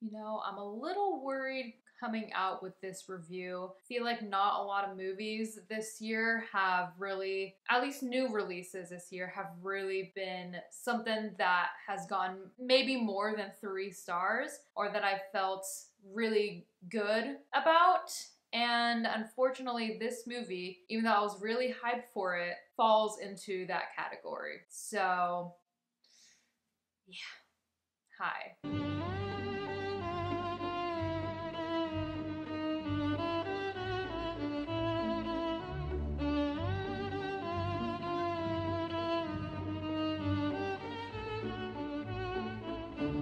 You know, I'm a little worried coming out with this review. I feel like not a lot of movies this year have really, at least new releases this year, have really been something that has gotten maybe more than 3 stars or that I felt really good about. And unfortunately, this movie, even though I was really hyped for it, falls into that category. So, yeah, hi.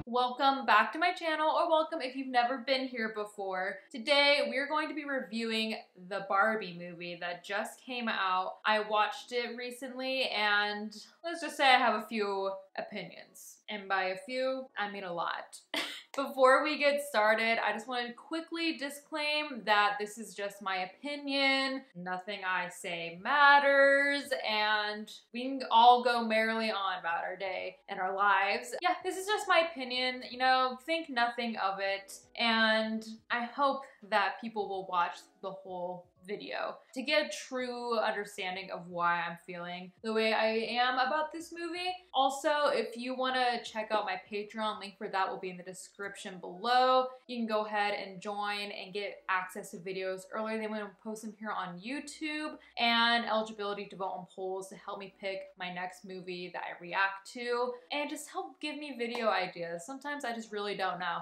Welcome back to my channel, or welcome if you've never been here before. Today we're going to be reviewing the Barbie movie that just came out. I watched it recently and let's just say I have a few opinions. And by a few, I mean a lot. Before we get started, I just want to quickly disclaim that this is just my opinion. Nothing I say matters, and we can all go merrily on about our day and our lives. Yeah, this is just my opinion. You know, think nothing of it, and I hope that people will watch the whole video to get a true understanding of why I'm feeling the way I am about this movie. Also, if you want to check out my Patreon, link for that will be in the description below. You can go ahead and join and get access to videos earlier than when I post them here on YouTube, and eligibility to vote on polls to help me pick my next movie that I react to, and just help give me video ideas. Sometimes I just really don't know.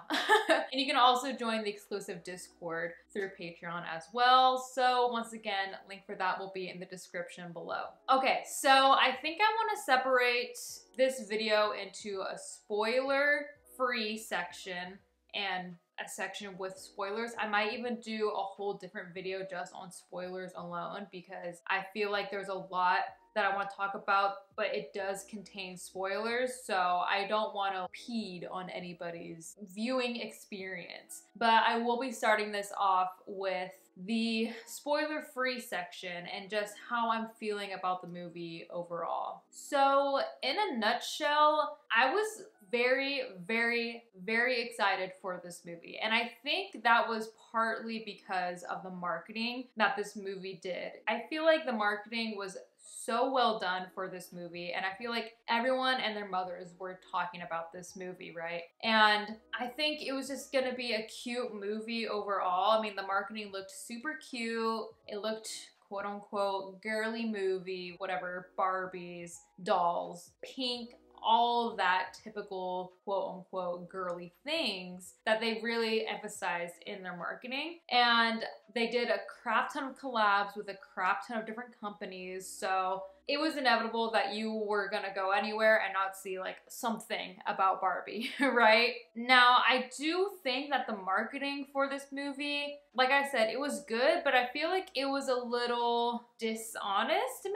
And you can also join the exclusive Discord through Patreon as well. So once again, link for that will be in the description below. Okay, so I think I want to separate this video into a spoiler-free section and a section with spoilers. I might even do a whole different video just on spoilers alone because I feel like there's a lot that I want to talk about, but it does contain spoilers, so I don't want to impede on anybody's viewing experience. But I will be starting this off with the spoiler-free section and just how I'm feeling about the movie overall. So in a nutshell, I was very, very, very excited for this movie. And I think that was partly because of the marketing that this movie did. I feel like the marketing was so well done for this movie, and I feel like everyone and their mothers were talking about this movie, right? And I think it was just gonna be a cute movie overall. I mean, the marketing looked super cute. It looked quote unquote girly movie, whatever, Barbies, dolls, pink, all of that typical quote unquote girly things that they really emphasized in their marketing. And they did a crap ton of collabs with a crap ton of different companies, so it was inevitable that you were gonna go anywhere and not see like something about Barbie, right? Now, I do think that the marketing for this movie, like I said, it was good, but I feel like it was a little dishonest,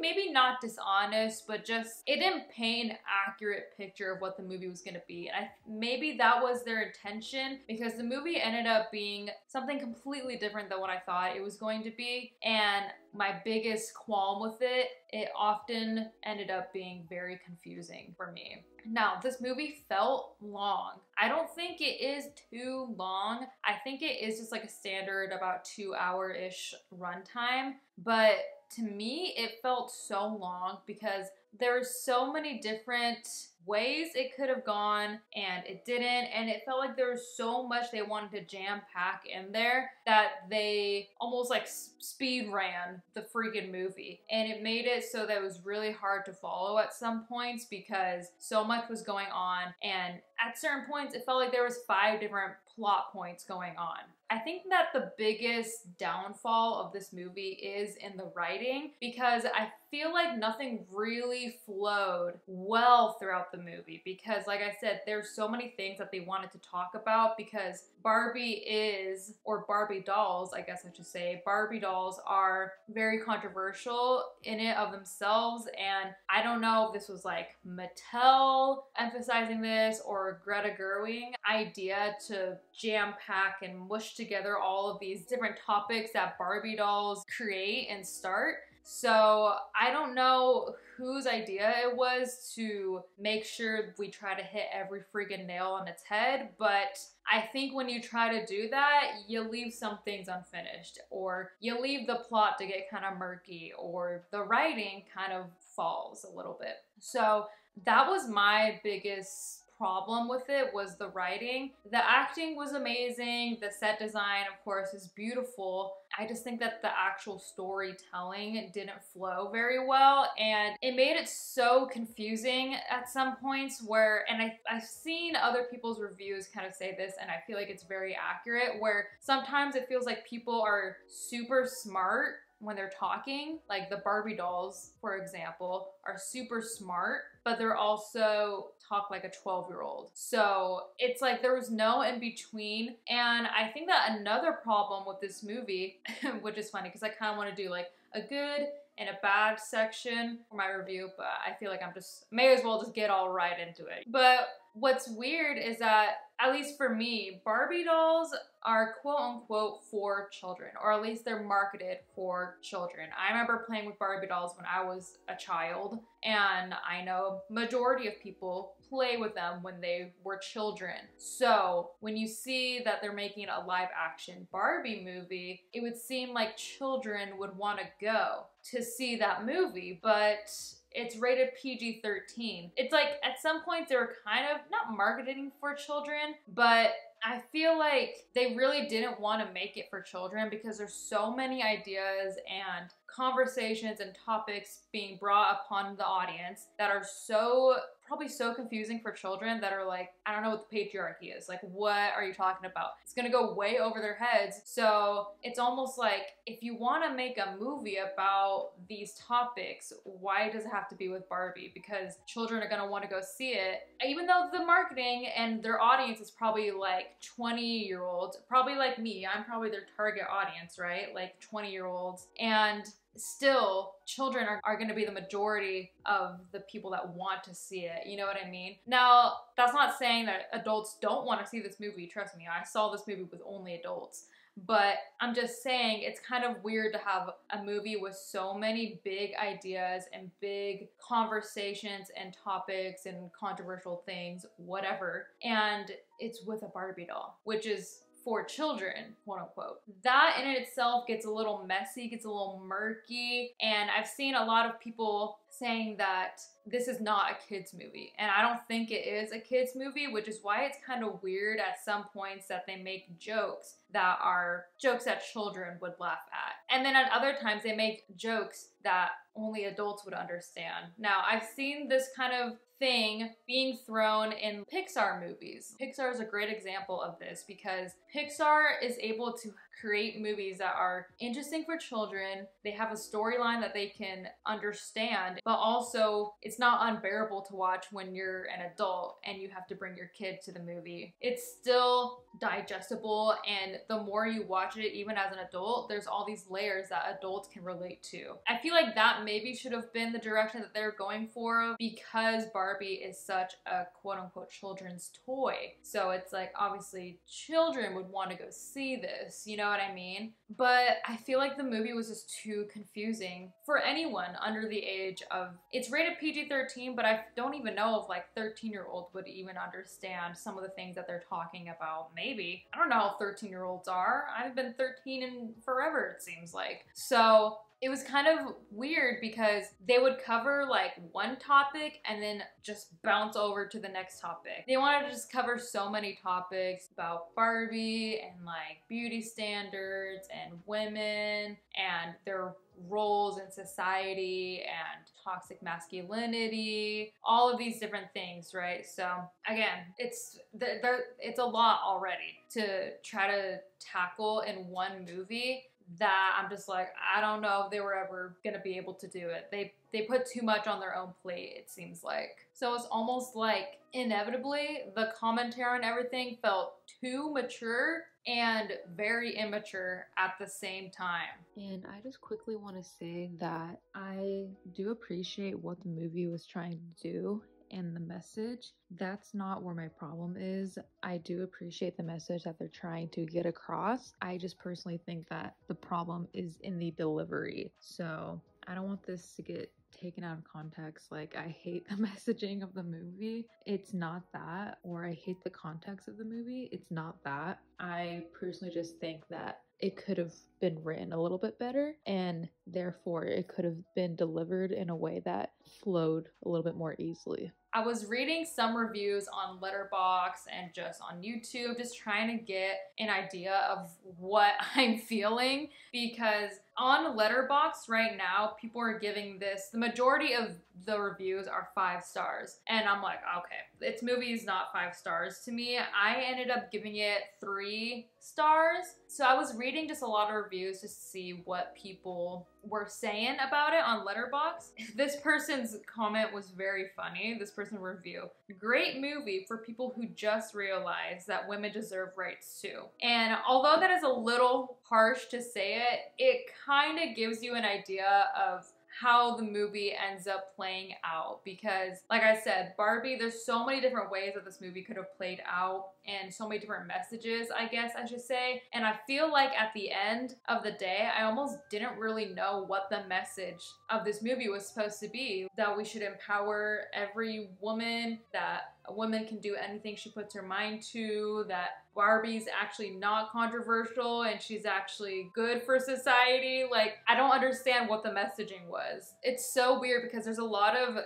maybe not dishonest, but just it didn't paint an accurate picture of what the movie was gonna be. And maybe that was their intention, because the movie ended up being something completely different than what I thought it was going to be. And my biggest qualm with it often ended up being very confusing for me. Now, this movie felt long. I don't think it is too long. I think it is just like a standard about 2-hour-ish runtime, but to me, it felt so long because there were so many different ways it could have gone and it didn't, and it felt like there was so much they wanted to jam pack in there that they almost like speed ran the freaking movie, and it made it so that it was really hard to follow at some points because so much was going on, and at certain points it felt like there was 5 different plot points going on. I think that the biggest downfall of this movie is in the writing, because I feel like nothing really flowed well throughout the movie, because like I said, there's so many things that they wanted to talk about, because Barbie is, or Barbie dolls, I guess I should say, Barbie dolls are very controversial in and of themselves, and I don't know if this was like Mattel emphasizing this or Greta Gerwig idea to jam pack and mush together all of these different topics that Barbie dolls create and start. So I don't know whose idea it was to make sure we try to hit every freaking nail on its head, but I think when you try to do that, you leave some things unfinished, or you leave the plot to get kind of murky, or the writing kind of falls a little bit. So that was my biggest problem with it, was the writing. The acting was amazing. The set design, of course, is beautiful. I just think that the actual storytelling didn't flow very well, and it made it so confusing at some points where, and I've seen other people's reviews kind of say this, and I feel like it's very accurate, where sometimes it feels like people are super smart when they're talking. Like the Barbie dolls, for example, are super smart, but they're also talk like a 12-year-old. So it's like there was no in between. And I think that another problem with this movie, which is funny because I kind of want to do like a good and a bad section for my review, but I feel like may as well just get all right into it. But what's weird is that, at least for me, Barbie dolls are quote unquote for children, or at least they're marketed for children. I remember playing with Barbie dolls when I was a child, and I know majority of people play with them when they were children. So when you see that they're making a live action Barbie movie, it would seem like children would want to go to see that movie, but it's rated PG-13. It's like at some point they were kind of not marketing for children, but I feel like they really didn't want to make it for children because there's so many ideas and conversations and topics being brought upon the audience that are probably so confusing for children, that are like, I don't know what the patriarchy is. Like, what are you talking about? It's gonna go way over their heads. So it's almost like, if you want to make a movie about these topics, why does it have to be with Barbie? Because children are gonna want to go see it, even though the marketing and their audience is probably like 20-year-olds, probably like me. I'm probably their target audience, right? Like 20-year-olds. And still, children are going to be the majority of the people that want to see it. You know what I mean? Now, that's not saying that adults don't want to see this movie. Trust me, I saw this movie with only adults. But I'm just saying, it's kind of weird to have a movie with so many big ideas and big conversations and topics and controversial things, whatever, and it's with a Barbie doll, which is for children, quote unquote. That in itself gets a little messy, gets a little murky, and I've seen a lot of people saying that this is not a kids movie, and I don't think it is a kids movie, which is why it's kind of weird at some points that they make jokes that are jokes that children would laugh at, and then at other times they make jokes that only adults would understand. Now, I've seen this kind of thing being thrown in Pixar movies. Pixar is a great example of this because Pixar is able to create movies that are interesting for children. They have a storyline that they can understand, but also it's not unbearable to watch when you're an adult and you have to bring your kid to the movie. It's still digestible, and the more you watch it, even as an adult, there's all these layers that adults can relate to. I feel like that maybe should have been the direction that they're going for, because Barbie is such a quote-unquote children's toy. So it's like, obviously children would want to go see this, you know what I mean? But I feel like the movie was just too confusing for anyone under the age of, it's rated PG-13, but I don't even know if like 13-year-olds would even understand some of the things that they're talking about. Maybe. I don't know how 13-year-olds are. I've been 13 in forever, it seems like. So it was kind of weird because they would cover like one topic and then just bounce over to the next topic. They wanted to just cover so many topics about Barbie and like beauty standards and women and their roles in society and toxic masculinity, all of these different things, right? So again, it's a lot already to try to tackle in one movie, that I'm just like, I don't know if they were ever gonna be able to do it. They put too much on their own plate, it seems like. So it's almost like inevitably the commentary and everything felt too mature and very immature at the same time. And I just quickly want to say that I do appreciate what the movie was trying to do and the message. That's not where my problem is. I do appreciate the message that they're trying to get across. I just personally think that the problem is in the delivery. So I don't want this to get taken out of context. Like, I hate the messaging of the movie. It's not that. Or I hate the context of the movie. It's not that. I personally just think that it could have been written a little bit better, and therefore it could have been delivered in a way that flowed a little bit more easily. I was reading some reviews on letterboxd and just on YouTube, just trying to get an idea of what I'm feeling, because on letterboxd right now, people are giving this, the majority of the reviews are 5 stars. And I'm like, okay, this movie is not 5 stars to me. I ended up giving it 3 stars. So I was reading just a lot of reviews just to see what people were saying about it on letterboxd. This person's comment was very funny. This person review, great movie for people who just realized that women deserve rights too. And although that is a little harsh to say it, it kind of gives you an idea of how the movie ends up playing out, because like I said, Barbie, there's so many different ways that this movie could have played out and so many different messages, I guess I should say. And I feel like at the end of the day, I almost didn't really know what the message of this movie was supposed to be, that we should empower every woman, that a woman can do anything she puts her mind to, that Barbie's actually not controversial and she's actually good for society. Like, I don't understand what the messaging was. It's so weird because there's a lot of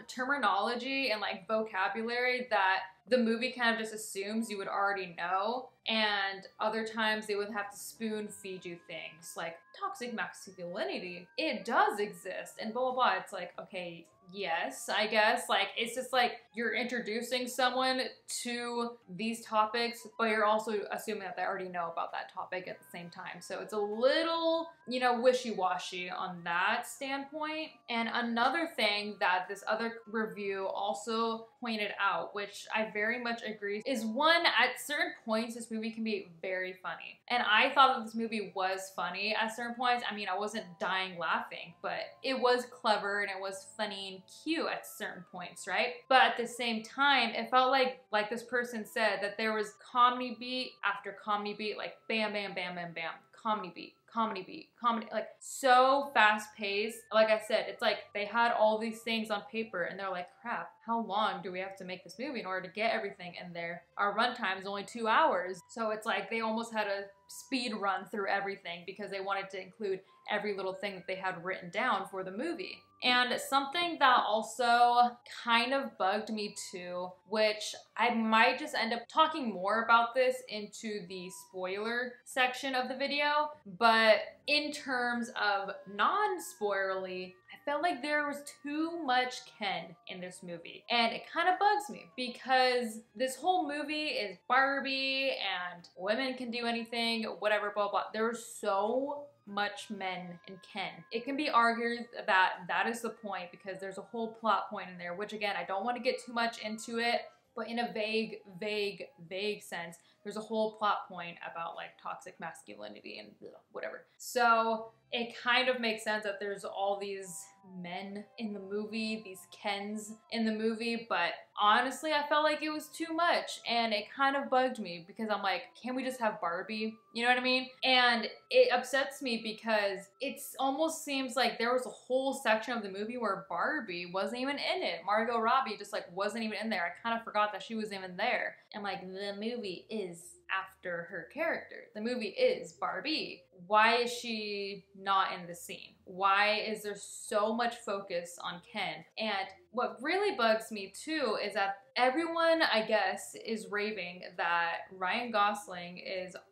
terminology and like vocabulary that the movie kind of just assumes you would already know, and other times they would have to spoon feed you things like toxic masculinity. It does exist and blah, blah, blah. It's like, okay, yes, I guess. Like, it's just like you're introducing someone to these topics, but you're also assuming that they already know about that topic at the same time. So it's a little, you know, wishy-washy on that standpoint. And another thing that this other review also pointed out, which I very much agree, is one, at certain points, this movie can be very funny. And I thought that this movie was funny at certain points. I mean, I wasn't dying laughing, but it was clever and it was funny and cute at certain points, right? But at the same time, it felt like this person said, that there was comedy beat after comedy beat, like bam, bam, bam, bam, bam, comedy beat, comedy beat, comedy, like so fast paced. Like I said, it's like they had all these things on paper and they're like, crap, how long do we have to make this movie in order to get everything in there? Our runtime is only 2 hours. So it's like they almost had a speed run through everything because they wanted to include every little thing that they had written down for the movie. And something that also kind of bugged me too, which I might just end up talking more about this into the spoiler section of the video, but in terms of non-spoilerly, I felt like there was too much Ken in this movie. And it kind of bugs me because this whole movie is Barbie and women can do anything, whatever, blah, blah. There's so much men and Ken. It can be argued that that is the point because there's a whole plot point in there, which again, I don't want to get too much into it, but in a vague sense, there's a whole plot point about like toxic masculinity and whatever. So it kind of makes sense that there's all these men in the movie, these Kens in the movie, but honestly, I felt like it was too much and it kind of bugged me because I'm like, can't we just have Barbie? You know what I mean? And it upsets me because it almost seems like there was a whole section of the movie where Barbie wasn't even in it. Margot Robbie just like wasn't even in there. I kind of forgot that she was even there. And like, the movie is after her character. The movie is Barbie. Why is she not in the scene? Why is there so much focus on Ken? And what really bugs me too is that everyone, I guess, is raving that Ryan Gosling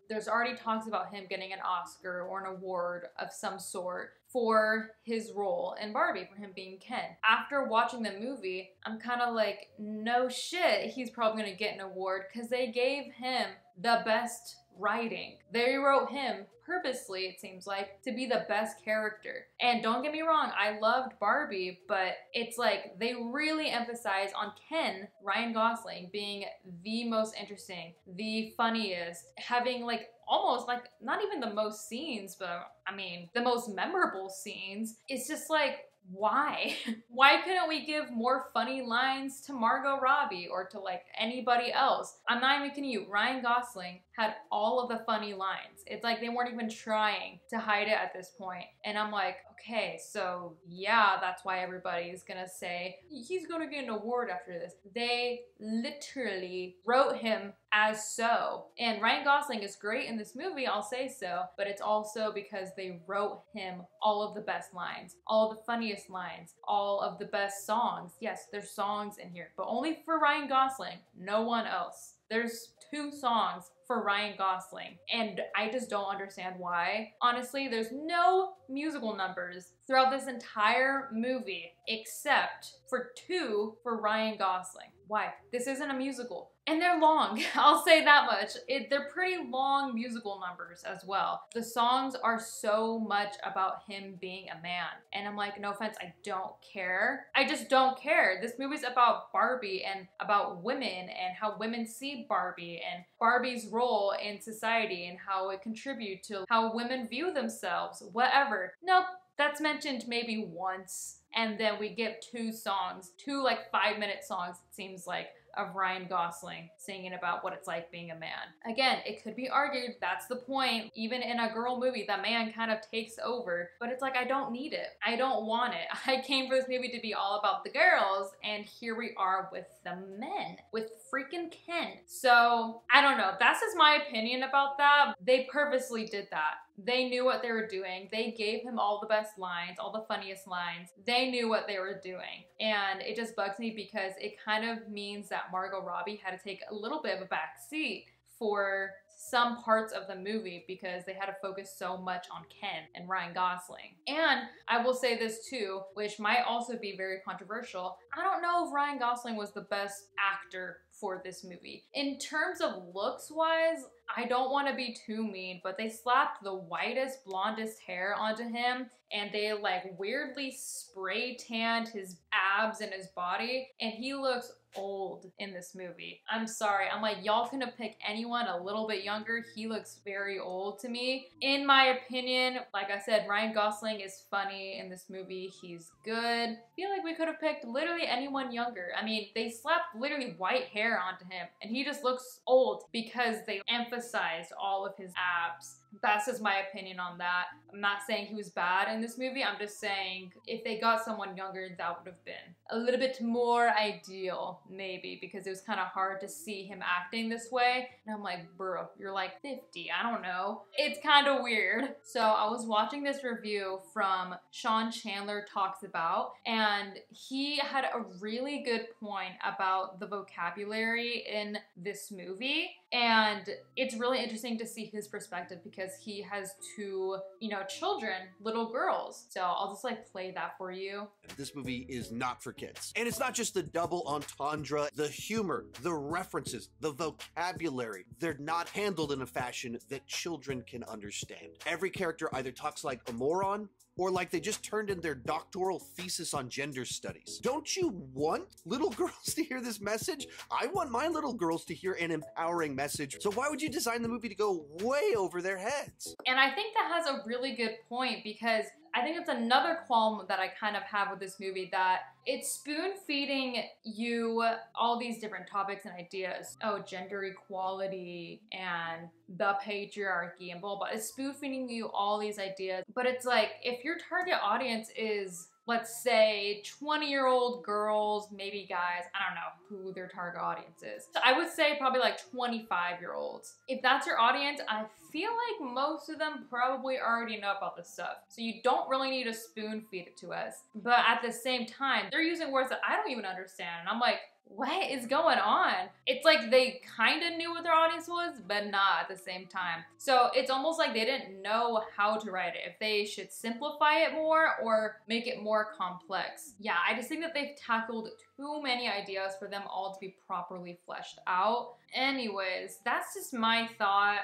there's already talks about him getting an Oscar or an award of some sort for his role in Barbie, for him being Ken. After watching the movie, I'm kind of like, no shit, he's probably gonna get an award because they gave him the best writing. They wrote him purposely, it seems like, to be the best character. And don't get me wrong, I loved Barbie, but it's like they really emphasize on Ken, Ryan Gosling, being the most interesting, the funniest, having like almost like not even the most scenes, but I mean the most memorable scenes. It's just like, why? Why couldn't we give more funny lines to Margot Robbie or to like anybody else? I'm not even kidding you. Ryan Gosling had all of the funny lines. It's like they weren't even trying to hide it at this point. And I'm like, Okay, so yeah, that's why everybody is gonna say he's gonna get an award after this. They literally wrote him as so. And Ryan Gosling is great in this movie, I'll say so, but it's also because they wrote him all of the best lines, all of the funniest lines, all of the best songs. Yes, there's songs in here, but only for Ryan Gosling, no one else. There's 2 songs for Ryan Gosling, and I just don't understand why. Honestly, there's no musical numbers throughout this entire movie except for 2 for Ryan Gosling. Why? This isn't a musical. And they're long, I'll say that much. They're pretty long musical numbers as well. The songs are so much about him being a man. And I'm like, no offense, I don't care. I just don't care. This movie's about Barbie and about women and how women see Barbie and Barbie's role in society and how it contributes to how women view themselves, whatever. Nope, that's mentioned maybe once. And then we get 2 songs, 2 like 5-minute songs, it seems like, of Ryan Gosling singing about what it's like being a man. Again, it could be argued that's the point. Even in a girl movie, the man kind of takes over, but it's like, I don't need it. I don't want it. I came for this movie to be all about the girls, and here we are with the men, with freaking Ken. So, I don't know. That's just my opinion about that. They purposely did that. They knew what they were doing. They gave him all the best lines, all the funniest lines. They knew what they were doing. And it just bugs me because it kind of means that Margot Robbie had to take a little bit of a back seat for some parts of the movie because they had to focus so much on Ken and Ryan Gosling. And I will say this too, which might also be very controversial. I don't know if Ryan Gosling was the best actor for this movie. In terms of looks wise, I don't want to be too mean, but they slapped the whitest, blondest hair onto him and they like weirdly spray tanned his abs and his body, and he looks old in this movie. I'm sorry. I'm like, y'all couldn't have picked anyone a little bit younger. He looks very old to me. In my opinion, like I said, Ryan Gosling is funny in this movie. He's good. I feel like we could have picked literally anyone younger. I mean, they slapped literally white hair onto him and he just looks old because they emphasized all of his abs. That's just my opinion on that. I'm not saying he was bad in this movie. I'm just saying if they got someone younger, that would have been a little bit more ideal, maybe, because it was kind of hard to see him acting this way. And I'm like, bro, you're like 50. I don't know. It's kind of weird. So I was watching this review from Chandler Talks About, and he had a really good point about the vocabulary in this movie. And it's really interesting to see his perspective because he has 2, children, little girls. So I'll just like play that for you. This movie is not for kids. And it's not just the double entendre, the humor, the references, the vocabulary. They're not handled in a fashion that children can understand. Every character either talks like a moron or like they just turned in their doctoral thesis on gender studies. Don't you want little girls to hear this message? I want my little girls to hear an empowering message. So why would you design the movie to go way over their heads? And I think that has a really good point because I think it's another qualm that I kind of have with this movie, that it's spoon-feeding you all these different topics and ideas. Oh, gender equality and the patriarchy and blah, blah. It's spoon-feeding you all these ideas. But it's like, if your target audience is, let's say, 20-year-old girls, maybe guys, I don't know who their target audience is. So I would say probably like 25-year-olds. If that's your audience, I feel like most of them probably already know about this stuff. So you don't really need to spoon feed it to us. But at the same time, they're using words that I don't even understand. And I'm like, what is going on? It's like they kind of knew what their audience was, but not at the same time. So it's almost like they didn't know how to write it, if they should simplify it more or make it more complex. Yeah, I just think that they've tackled too many ideas for them all to be properly fleshed out. Anyways, that's just my thought.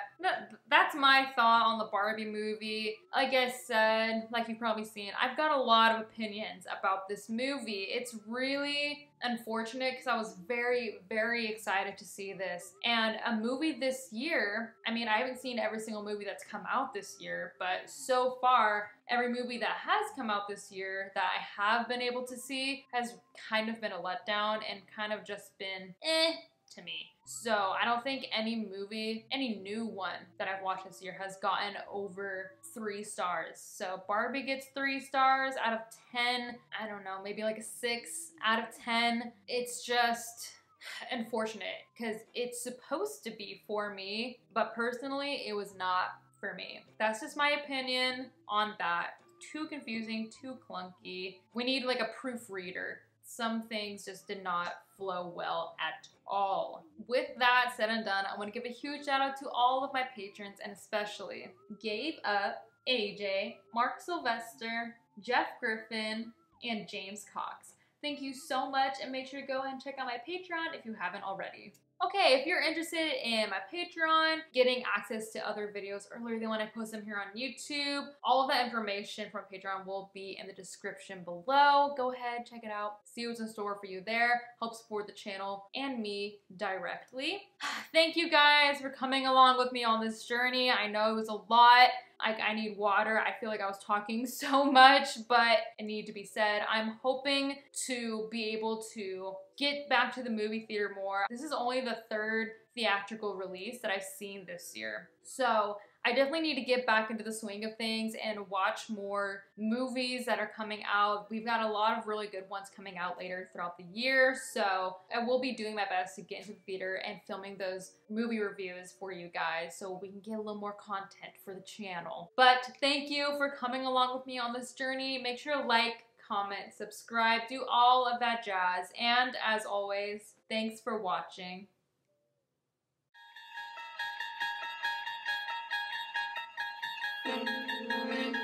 That's my thought on the Barbie movie. Like I said, like you've probably seen, I've got a lot of opinions about this movie. It's really unfortunate because I was very, very excited to see this. And a movie this year, I mean, I haven't seen every single movie that's come out this year, but so far, every movie that has come out this year that I have been able to see has kind of been a letdown and kind of just been to me. So I don't think any movie, any new one that I've watched this year has gotten over 3 stars. So Barbie gets 3 stars out of 10. I don't know, maybe like a 6 out of 10. It's just unfortunate because it's supposed to be for me, but personally it was not for me. That's just my opinion on that. Too confusing, too clunky. We need like a proofreader. Some things just did not flow well at all. With that said and done, I want to give a huge shout out to all of my patrons, and especially Gabe Up, AJ, Mark Sylvester, Jeff Griffin, and James Cox. Thank you so much, and make sure to go ahead and check out my Patreon if you haven't already. Okay, if you're interested in my Patreon, getting access to other videos earlier than when I post them here on YouTube, all of that information from Patreon will be in the description below. Go ahead, check it out, see what's in store for you there. Help support the channel and me directly. Thank you guys for coming along with me on this journey. I know it was a lot. I need water. I feel like I was talking so much, but it needed to be said. I'm hoping to be able to get back to the movie theater more. This is only the 3rd theatrical release that I've seen this year. So I definitely need to get back into the swing of things and watch more movies that are coming out. We've got a lot of really good ones coming out later throughout the year, so I will be doing my best to get into the theater and filming those movie reviews for you guys so we can get a little more content for the channel. But thank you for coming along with me on this journey. Make sure to like, comment, subscribe, do all of that jazz, and as always, thanks for watching. Thank you.